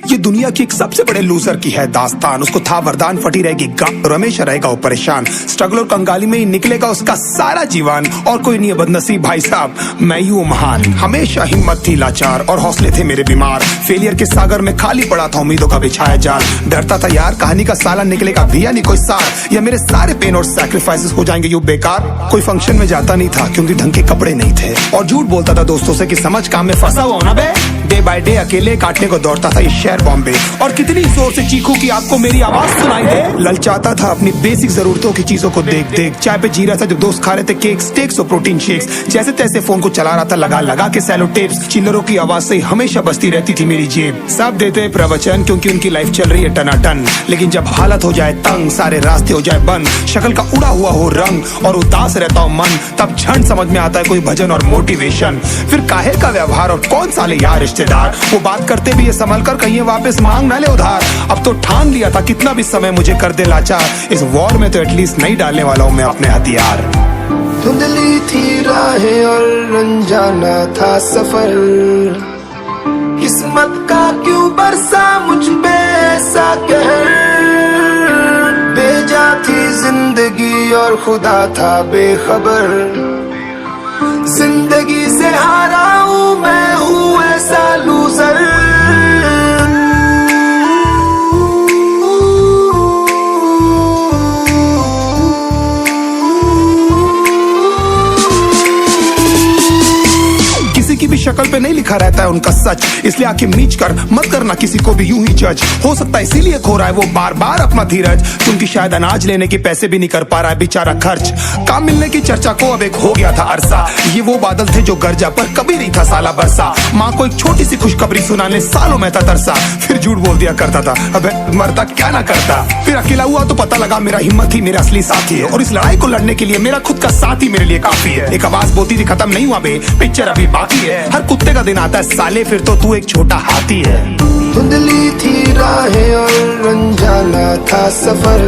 ये दुनिया की एक सबसे बड़े लूजर की है दास्तान। उसको था वरदान, फटी रहेगी गांड और हमेशा रहेगा वो परेशान। स्ट्रगल और कंगाली में ही निकलेगा उसका सारा जीवन। और कोई नहीं है बदनसीब भाई साहब, मैं ही हूँ महान। हमेशा हिम्मत थी लाचार और हौसले थे मेरे बीमार। फेलियर के सागर में खाली पड़ा था उम्मीदों का बिछाया जाल। डरता था यार कहानी का साला निकलेगा भी या नहीं कोई सार, या मेरे सारे पेन और सैक्रिफाइसेस हो जाएंगे यूं बेकार। कोई फंक्शन में जाता नहीं था क्योंकि ढंग के कपड़े नहीं थे, और झूठ बोलता था दोस्तों से कि समझ काम में फंसा हुआ ना बे। डे बाय डे अकेले काटने को दौड़ता था ये शहर बॉम्बे, और कितनी जोर से चीखूं कि आपको मेरी आवाज सुनाई दे। ललचाता था अपनी बेसिक जरूरतों की चीजों को देख देख। चाय पे जी रहा था जब दोस्त खा रहे थे केक, स्टेक्स और प्रोटीन शेक्स। जैसे तैसे फोन को चला रहा था लगा लगा के सैलो टेप्स। चिल्लरों की आवाज से हमेशा बजती रहती थी मेरी जेब। सब देते प्रवचन क्योंकि उनकी लाइफ चल रही है टनाटन, लेकिन जब हालत हो जाए तंग, सारे रास्ते हो जाए बंद, शक्ल का उड़ा हुआ हो रंग और उदास रहता हो मन, तब क्षण समझ में आता है कोई भजन और मोटिवेशन। फिर काहे का व्यवहार और कौन साले यार रिश्तेदार, वो बात करते भी ये संभल कर कहीं वापस मांग ना ले उधार। अब तो ठान लिया था कितना भी समय मुझे कर दे लाचार, इस वॉर में तो एटलीस्ट नहीं डालने वाला हूँ मैं अपने हथियार। धुंधली थी राहें और अनजाना था सफर, किस्मत का क्यों बरसा मुझ पे ऐसा कहर। बेजा थी जिंदगी और खुदा था बेखबर, जिंदगी से हारा हूँ मैं हूँ ऐसा लूजर। की भी शक्ल पे नहीं लिखा रहता है उनका सच, इसलिए आंखें मीच कर मत करना किसी को भी यूं ही जज। हो सकता है इसीलिए खो रहा है वो बार बार अपना धीरज, क्योंकि शायद अनाज लेने के पैसे भी नहीं कर पा रहा है बेचारा खर्च। काम मिलने की चर्चा को अब एक हो गया था अरसा, ये वो बादल थे जो गरजा पर कभी नहीं था साला बरसा। माँ को एक छोटी सी खुशखबरी सुनाने सालों में था तरसा, फिर झूठ बोल दिया करता था अबे मरता क्या ना करता। फिर अकेला हुआ तो पता लगा मेरा हिम्मत ही मेरा असली साथी है, और इस लड़ाई को लड़ने के लिए मेरा खुद का साथ ही मेरे लिए काफी है। एक आवाज बोलती थी खत्म नहीं हुआ बे, पिक्चर अभी बाकी है। हर कुत्ते का दिन आता है साले, फिर तो तू एक छोटा हाथी है। धुंधली थी राहें और अनजाना था सफर,